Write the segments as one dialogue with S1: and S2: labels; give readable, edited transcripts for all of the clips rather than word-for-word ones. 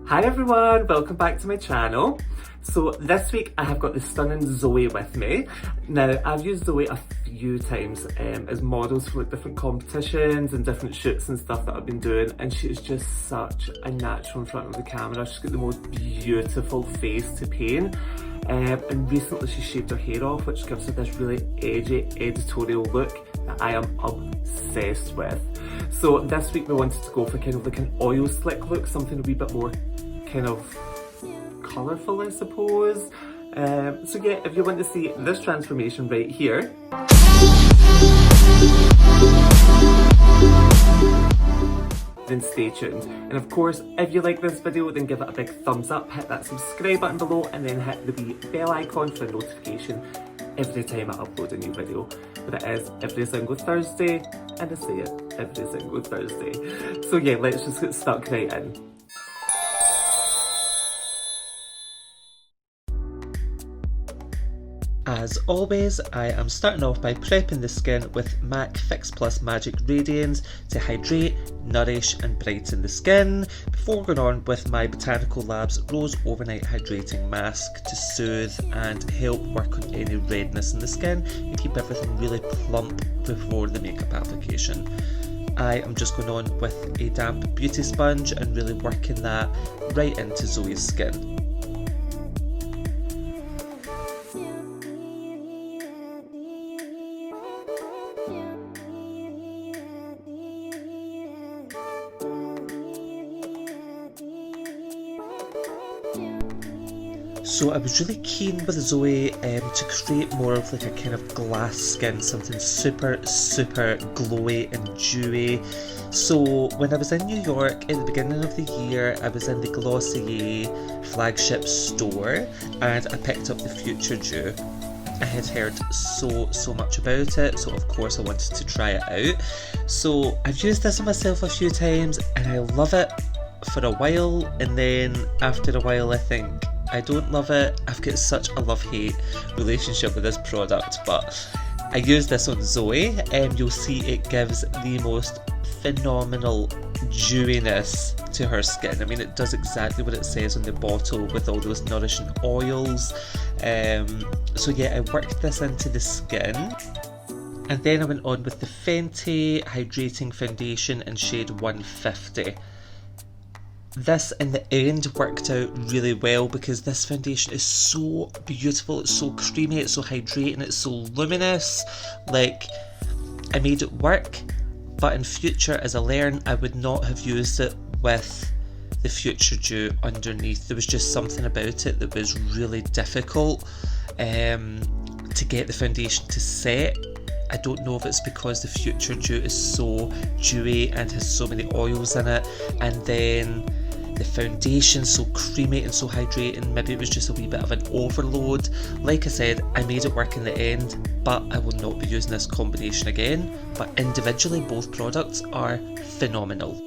S1: Hi everyone, welcome back to my channel. So this week I have got the stunning Zoe with me. Now I've used Zoe a few times as models for like different competitions and different shoots and stuff that I've been doing, and she is just such a natural in front of the camera. She's got the most beautiful face to paint. And recently she shaved her hair off, which gives her this really edgy editorial look that I am obsessed with. So this week we wanted to go for kind of like an oil slick look, something a wee bit more kind of colourful, I suppose. So yeah, if you want to see this transformation right here, then stay tuned. And of course, if you like this video, then give it a big thumbs up, hit that subscribe button below, and then hit the wee bell icon for a notification every time I upload a new video. But it is every single Thursday, and I say it every single Thursday. So yeah, let's just get stuck right in. As always, I am starting off by prepping the skin with MAC Fix Plus Magic Radiance to hydrate, nourish and brighten the skin, before going on with my Botanical Labs Rose Overnight Hydrating Mask to soothe and help work on any redness in the skin and keep everything really plump before the makeup application. I am just going on with a damp beauty sponge and really working that right into Zoe's skin. So I was really keen with Zoe to create more of like a kind of glass skin, something super glowy and dewy. So when I was in New York at the beginning of the year, I was in the Glossier flagship store and I picked up the FutureDew. I had heard so much about it, so of course I wanted to try it out. So I've used this on myself a few times and I love it for a while, and then after a while I think I don't love it. I've got such a love-hate relationship with this product, but I use this on Zoe and you'll see it gives the most phenomenal dewiness to her skin. I mean, it does exactly what it says on the bottle with all those nourishing oils. So yeah, I worked this into the skin. And then I went on with the Fenty Hydrating Foundation in shade 150. This in the end worked out really well because this foundation is so beautiful, it's so creamy, it's so hydrating, it's so luminous. Like, I made it work, but in future as I learn, I would not have used it with the FutureDew underneath. There was just something about it that was really difficult to get the foundation to set. I don't know if it's because the FutureDew is so dewy and has so many oils in it, and then the foundation's so creamy and so hydrating. Maybe it was just a wee bit of an overload. Like I said, I made it work in the end, but I will not be using this combination again. But individually, both products are phenomenal.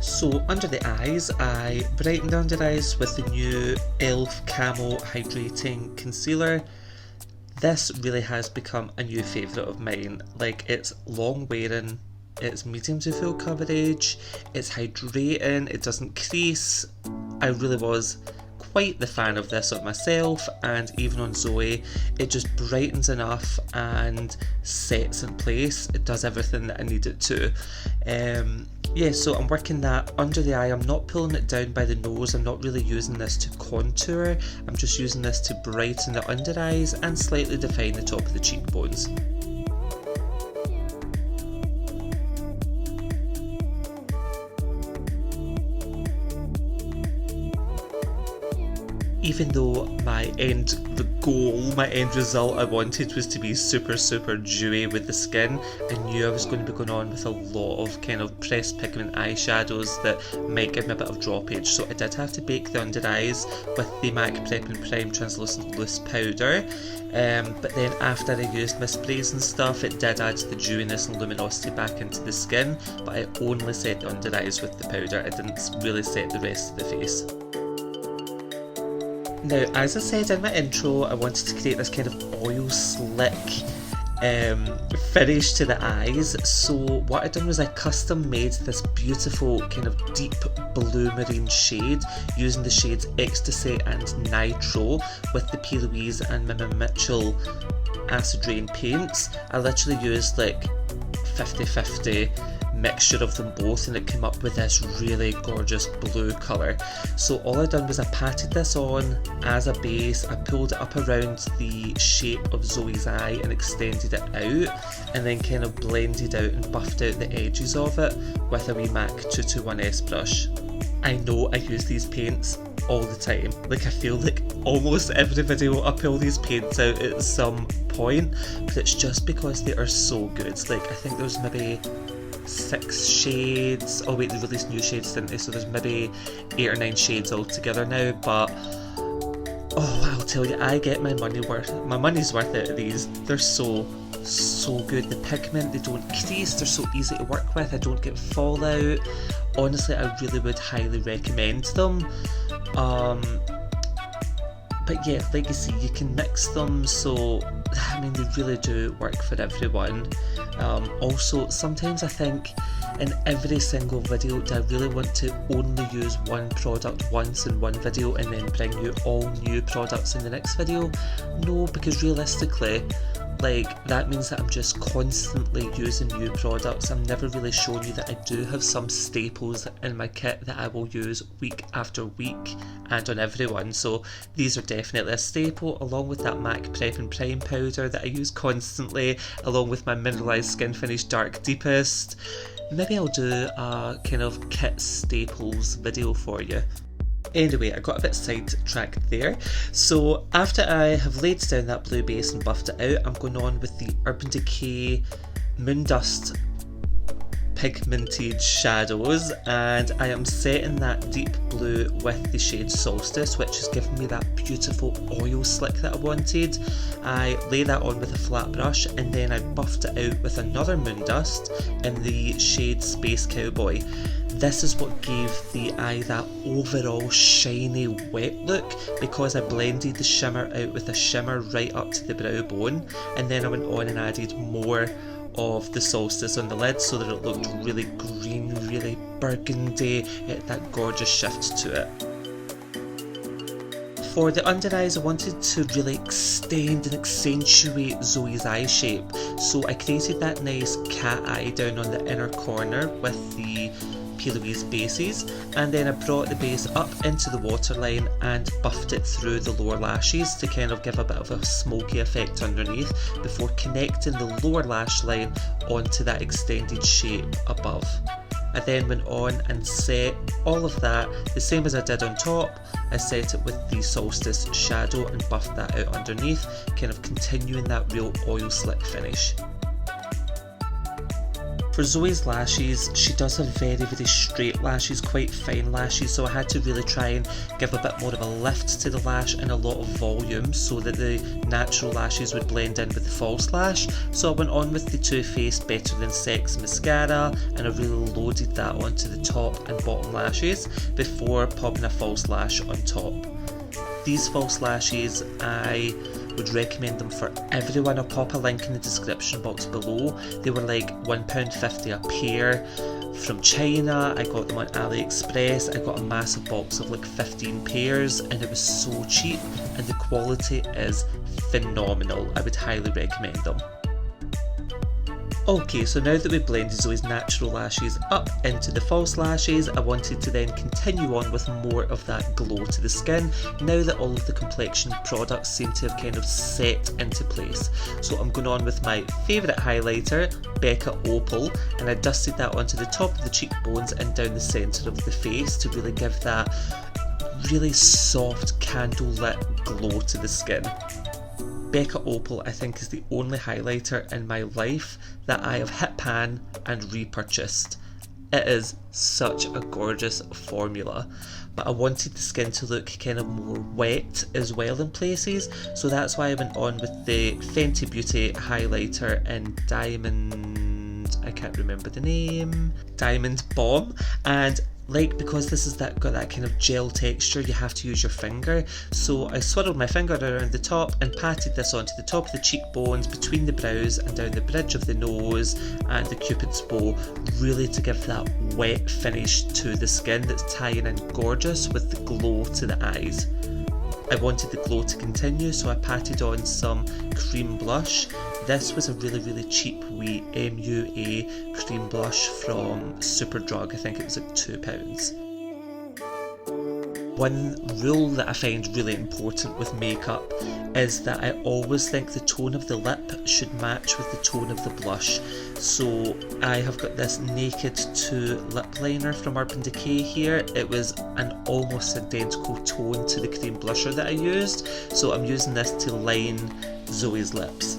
S1: So under the eyes, I brightened under eyes with the new e.l.f. Camo Hydrating Concealer. This really has become a new favourite of mine. Like, it's long wearing, it's medium to full coverage, it's hydrating, it doesn't crease. I really was quite the fan of this on myself and even on Zoe. It just brightens enough and sets in place. It does everything that I need it to. Yeah, so I'm working that under the eye. I'm not pulling it down by the nose. I'm not really using this to contour. I'm just using this to brighten the under eyes and slightly define the top of the cheekbones. Even though my end result I wanted was to be super dewy with the skin, I knew I was going to be going on with a lot of kind of pressed pigment eyeshadows that might give me a bit of droppage, so I did have to bake the under eyes with the MAC Prep and Prime Translucent Loose Powder. But then after I used my sprays and stuff, it did add the dewiness and luminosity back into the skin, but I only set the under eyes with the powder. I didn't really set the rest of the face. Now, as I said in my intro, I wanted to create this kind of oil slick finish to the eyes, so what I done was I custom made this beautiful kind of deep blue marine shade using the shades Ecstacy and Nitro with the PLouise and Mmmmitchell acid rain paints. I literally used like 50-50 mixture of them both and it came up with this really gorgeous blue colour. So all I done was I patted this on as a base, I pulled it up around the shape of Zoe's eye and extended it out, and then kind of blended out and buffed out the edges of it with a wee MAC 221S brush. I know I use these paints all the time, like I feel like almost every video I pull these paints out at some point, but it's just because they are so good. Like I think there's maybe 6 shades. Oh wait, they released new shades, didn't they? So there's maybe 8 or 9 shades altogether now, but oh, I'll tell you, I get my money's worth out of these. They're so good. The pigment, they don't crease, they're so easy to work with, I don't get fallout. Honestly, I really would highly recommend them. But yeah, like you see, you can mix them, so I mean they really do work for everyone. Also, sometimes I think in every single video, do I really want to only use one product once in one video and then bring you all new products in the next video? No, because realistically, like that means that I'm just constantly using new products. I'm never really showing you that I do have some staples in my kit that I will use week after week and on everyone. So these are definitely a staple, along with that MAC Prep and Prime powder that I use constantly, along with my mineralized skin finish Dark Deepest. Maybe I'll do a kind of kit staples video for you. Anyway, I got a bit sidetracked there. So after I have laid down that blue base and buffed it out, I'm going on with the Urban Decay Moondust pigmented shadows, and I am setting that deep blue with the shade Solstice, which has given me that beautiful oil slick that I wanted. I lay that on with a flat brush and then I buffed it out with another Moondust in the shade Space Cowboy. This is what gave the eye that overall shiny wet look, because I blended the shimmer out with a shimmer right up to the brow bone, and then I went on and added more of the Solstice on the lid so that it looked really green, really burgundy. It had that gorgeous shift to it. For the under eyes, I wanted to really extend and accentuate Zoe's eye shape, so I created that nice cat eye down on the inner corner with the PLouise bases, and then I brought the base up into the waterline and buffed it through the lower lashes to kind of give a bit of a smoky effect underneath before connecting the lower lash line onto that extended shape above. I then went on and set all of that the same as I did on top. I set it with the Solstice shadow and buffed that out underneath, kind of continuing that real oil slick finish. For Zoe's lashes, she does have very straight lashes, quite fine lashes, so I had to really try and give a bit more of a lift to the lash and a lot of volume so that the natural lashes would blend in with the false lash. So I went on with the Too Faced Better Than Sex mascara and I really loaded that onto the top and bottom lashes before popping a false lash on top. These false lashes, I would recommend them for everyone. I'll pop a link in the description box below. They were like £1.50 a pair from China, I got them on AliExpress. I got a massive box of like 15 pairs and it was so cheap, and the quality is phenomenal. I would highly recommend them. Okay, so now that we've blended Zoe's natural lashes up into the false lashes, I wanted to then continue on with more of that glow to the skin, now that all of the complexion products seem to have kind of set into place. So I'm going on with my favourite highlighter, Becca Opal, and I dusted that onto the top of the cheekbones and down the centre of the face to really give that really soft candlelit glow to the skin. Becca Opal, I think, is the only highlighter in my life that I have hit pan and repurchased. It is such a gorgeous formula, but I wanted the skin to look kind of more wet as well in places, so that's why I went on with the Fenty Beauty highlighter in Diamond, I can't remember the name, Diamond Bomb. And because this is got that kind of gel texture, you have to use your finger. So I swirled my finger around the top and patted this onto the top of the cheekbones, between the brows and down the bridge of the nose and the cupid's bow, really to give that wet finish to the skin that's tying in gorgeous with the glow to the eyes. I wanted the glow to continue, so I patted on some cream blush. This was a really cheap wee MUA cream blush from Superdrug. I think it was like £2. One rule that I find really important with makeup is that I always think the tone of the lip should match with the tone of the blush. So I have got this Naked 2 lip liner from Urban Decay here. It was an almost identical tone to the cream blusher that I used, so I'm using this to line Zoe's lips.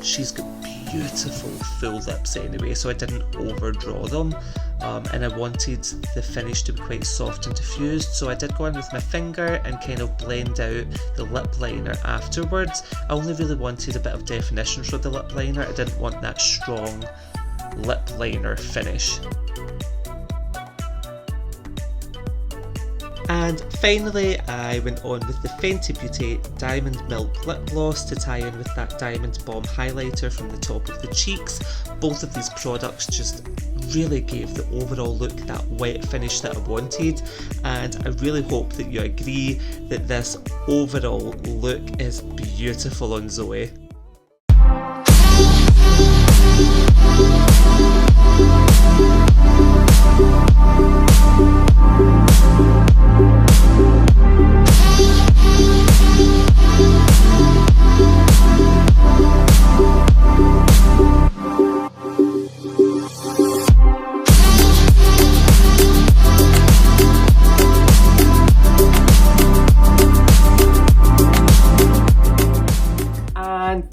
S1: She's got beautiful full lips anyway, so I didn't overdraw them, and I wanted the finish to be quite soft and diffused, so I did go in with my finger and kind of blend out the lip liner afterwards. I only really wanted a bit of definition for the lip liner. I didn't want that strong lip liner finish. And finally, I went on with the Fenty Beauty Diamond Milk Lip Gloss to tie in with that Diamond Bomb highlighter from the top of the cheeks. Both of these products just really gave the overall look that wet finish that I wanted, and I really hope that you agree that this overall look is beautiful on Zoe.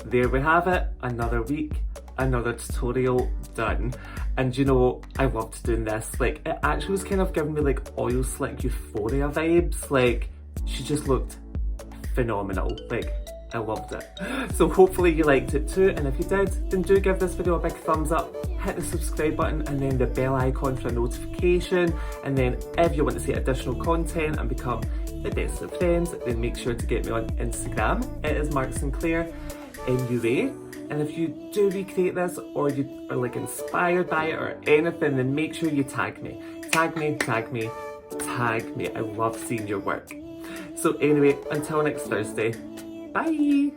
S1: There we have it, another week, another tutorial done. And you know, I loved doing this. Like, it actually was kind of giving me like oil slick euphoria vibes. Like, she just looked phenomenal. Like, I loved it. So hopefully you liked it too, and if you did, then do give this video a big thumbs up, hit the subscribe button and then the bell icon for a notification, and then if you want to see additional content and become the best of friends, then make sure to get me on Instagram. It is Marc Sinclair Mua, and if you do recreate this or you are like inspired by it or anything, then make sure you tag me. Tag me, tag me, tag me. I love seeing your work. So anyway, until next Thursday, bye!